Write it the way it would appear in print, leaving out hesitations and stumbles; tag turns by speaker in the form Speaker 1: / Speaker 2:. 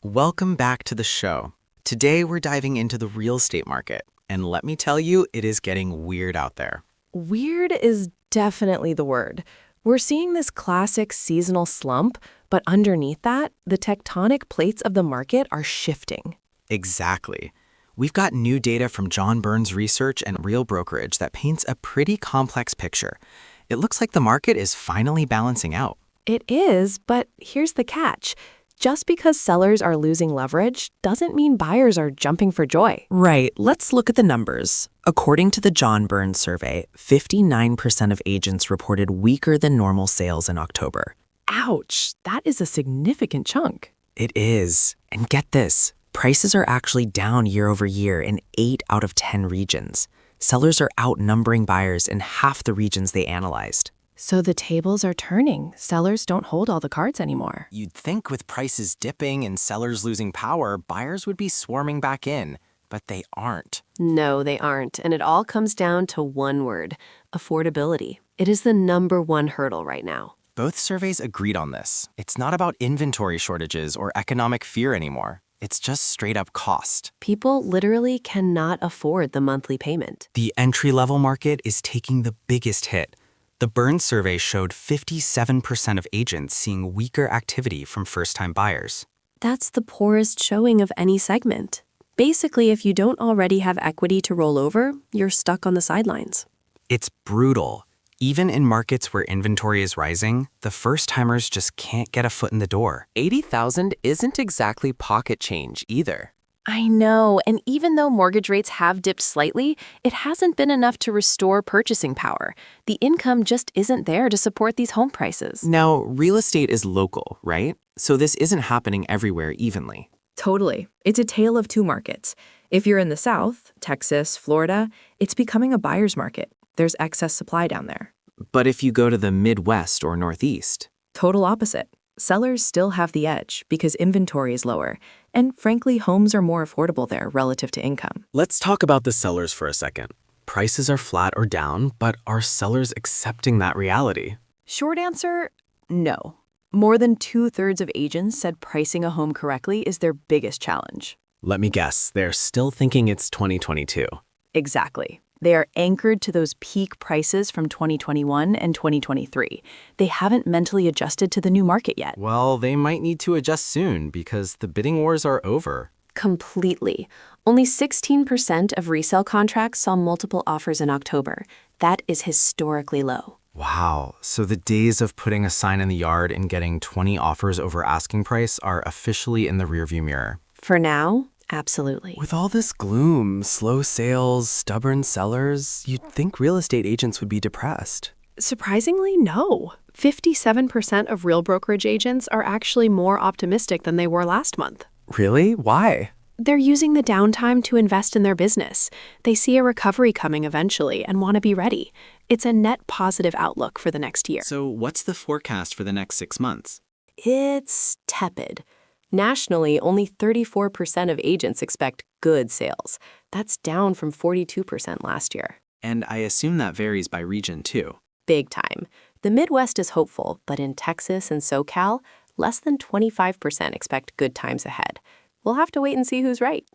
Speaker 1: Welcome back to the show. Today we're diving into the real estate market, and let me tell you, it is getting weird out there.
Speaker 2: Weird is definitely the word. We're seeing this classic seasonal slump, but underneath that, the tectonic plates of the market are shifting.
Speaker 1: Exactly. We've got new data from John Burns Research and Real Brokerage that paints a pretty complex picture. It looks like the market is finally balancing out.
Speaker 2: It is, but here's the catch. Just because sellers are losing leverage doesn't mean buyers are jumping for joy.
Speaker 3: Right, let's look at the numbers. According to the John Burns survey, 59% of agents reported weaker than normal sales in October.
Speaker 2: Ouch, that is a significant chunk.
Speaker 3: It is. And get this, prices are actually down year over year in 8 out of 10 regions. Sellers are outnumbering buyers in half the regions they analyzed.
Speaker 2: So the tables are turning. Sellers don't hold all the cards anymore.
Speaker 1: You'd think with prices dipping and sellers losing power, buyers would be swarming back in, but they aren't.
Speaker 4: No, they aren't. And it all comes down to one word, affordability. It is the #1 hurdle right now.
Speaker 1: Both surveys agreed on this. It's not about inventory shortages or economic fear anymore. It's just straight up cost.
Speaker 4: People literally cannot afford the monthly payment.
Speaker 1: The entry-level market is taking the biggest hit. The Burns survey showed 57% of agents seeing weaker activity from first-time buyers.
Speaker 4: That's the poorest showing of any segment. Basically, if you don't already have equity to roll over, you're stuck on the sidelines.
Speaker 1: It's brutal. Even in markets where inventory is rising, the first-timers just can't get a foot in the door. $80,000 isn't exactly pocket change either.
Speaker 4: I know, and even though mortgage rates have dipped slightly, it hasn't been enough to restore purchasing power. The income just isn't there to support these home prices.
Speaker 1: Now, real estate is local, right? So this isn't happening everywhere evenly.
Speaker 2: Totally. It's a tale of two markets. If you're in the South, Texas, Florida, it's becoming a buyer's market. There's excess supply down there.
Speaker 1: But if you go to the Midwest or Northeast,
Speaker 2: Total opposite. Sellers still have the edge because inventory is lower, and frankly, homes are more affordable there relative to income.
Speaker 5: Let's talk about the sellers for a second. Prices are flat or down, but are sellers accepting that reality?
Speaker 2: Short answer, no. More than 2/3 of agents said pricing a home correctly is their biggest challenge.
Speaker 5: Let me guess, they're still thinking it's 2022.
Speaker 2: Exactly. They are anchored to those peak prices from 2021 and 2023. They haven't mentally adjusted to the new market yet.
Speaker 5: Well, they might need to adjust soon because the bidding wars are over.
Speaker 4: Completely. Only 16% of resale contracts saw multiple offers in October. That is historically low.
Speaker 1: wow, so the days of putting a sign in the yard and getting 20 offers over asking price are officially in the rearview mirror.
Speaker 4: For now, absolutely.
Speaker 5: With all this gloom, slow sales, stubborn sellers, you'd think real estate agents would be depressed.
Speaker 2: Surprisingly, no. 57% of real brokerage agents are actually more optimistic than they were last month.
Speaker 5: Really? Why?
Speaker 2: They're using the downtime to invest in their business. They see a recovery coming eventually and want to be ready. It's a net positive outlook for the next year.
Speaker 1: So what's the forecast for the next 6 months?
Speaker 4: It's tepid. Nationally, only 34% of agents expect good sales. That's down from 42% last year.
Speaker 1: And I assume that varies by region too.
Speaker 4: Big time. The Midwest is hopeful, but in Texas and SoCal, less than 25% expect good times ahead. We'll have to wait and see who's right.